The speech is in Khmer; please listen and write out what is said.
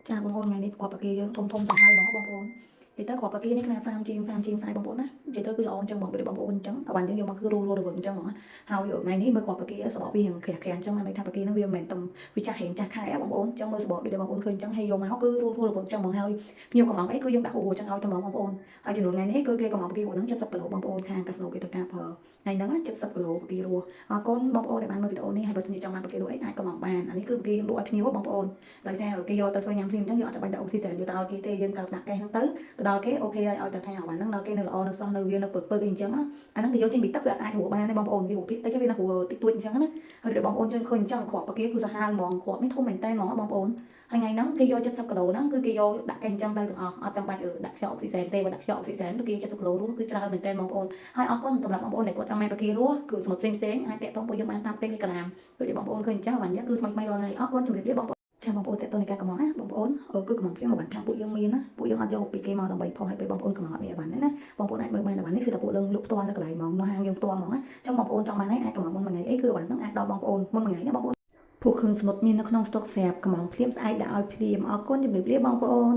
ចាបងប្អូនថ្ងៃនេះប្រកបប្រគេយើងធំសាហាវហ្មងបងប្អូននិយាយទៅគ្រាប់ប្រគេនេះខ្នាត30 ជាងខ្សែបងប្អូនណានិយាយទៅគឺល្អអញ្ចឹងបងប្អូនអញ្ចឹងអវ៉ាន់យើងយកមកគឺរស់រវើកអញ្ចឹងហ្មងហើយថ្ងៃនេះមើលគ្រាប់ប្រគេសបកវាក្រាស់អញ្ចឹងន័យថាប្រគេនឹងវាមិនមែនទំវាចាស់ហេងចាស់ខែបងប្អូនអញ្ចឹងមើលសបកដូចបងប្អូនឃើញអញ្ចឹងហើយយកមកគឺរស់រវើកអញ្ចឹងហ្មងហើយភ្ញៀវកំងអីគឺយើងដាក់ហូបអញ្ចឹងឲ្យតែបងប្អូនហើយចំនួនថ្ងៃនេះគឺគេកំងប្រគេហ្នឹង70គីឡូបងប្អូនខាងកាស្ណូគេត្រូវការប្រើថ្ងៃហ្នឹង70គីឡូប្រគេរស់អរគុណបងប្អូនដែលបានមើលវីដេអូនេះហើយបើសិនជាចង់បានប្រគេរស់អីអាចកំងបានអានេះគឺប្រគេយើងលក់ឲ្យភ្ញៀវបងប្អូនដោយសារគេយកទៅធ្វើញ៉ាំភ្លាមអញ្ចឹងយើងអត់ចាំបាច់ដាក់អុកស៊ីហ្សែនយកទៅឲ្យគេទេយើងកើបដាក់កេះហ្នឹងទៅដល់គេអូខេហើយឲ្យតែថាអាវ៉ាន់ហ្នឹងដល់គេនៅល្អនៅស្រស់នៅវានៅពើអីអញ្ចឹងណាអាហ្នឹងគេយកចេញពីទឹកវាអាចរស់បានទេបងប្អូនវារស់តិចតិចវានៅរស់តិចតួចអញ្ចឹងណាហើយដល់បងប្អូនជួយឃើញអញ្ចឹងគ្រាប់ប្រគេគឺសាហាវហ្មងគ្រាប់នេះធំមែនតើហ្មងបងប្អូនហើយថ្ងៃហ្នឹងគេយក70គីឡូហ្នឹងគឺគេយកដាក់កេះអញ្ចឹងទៅទាំងអស់អត់ចាំបាច់ដាក់ខ្យល់អុកស៊ីហ្សែនទេបើដាក់ខ្យល់អុកស៊ីហ្សែនប្រគេ70គីឡូរស់គឺច្រើនមែនតើបងប្អូនហើយអរគុណសម្រាប់បងប្អូនដែលគាត់ចង់បានប្រគេរស់គឺសមុទ្រផ្សេងអាចតាក់ទងពួកយើងបានតាម Telegram ដូចបងប្អូនឃើញអញ្ចឹងអាវ៉ាន់យើងគឺថ្មីរាល់ថ្ងៃអរគុណជម្រាបលាបងប្អូនចាំបងប្អូនតាក់ទងនៃការកំងណាបងប្អូនគឺកំងខ្ញុំអាវ៉ាន់ខាងពួកយើងមានណាពួកយើងអត់យកពីគេមកដើម្បីផុសឲ្យបងប្អូនកំងអត់មានអាវ៉ាន់ទេណាបងប្អូនអាចមើលបានអាវ៉ាន់នេះគឺតែពួកយើងលក់ផ្ទាល់នៅកន្លែងហ្មងនៅហាងយើងផ្ទាល់ហ្មងណាចឹងបងប្អូនចង់បានអីអាចកំងមុនមួយថ្ងៃអីគឺអាវ៉ាន់ហ្នឹងអាចដល់បងប្អូនមុនមួយថ្ងៃណាបងប្អូនពួកគ្រឿងសមុទ្រមាននៅក្នុងស្តុកស្រាប់កំងភ្លាមស្អែកដាក់ឲ្យភ្លាមអរគុណជម្រាបលាបងប្អូន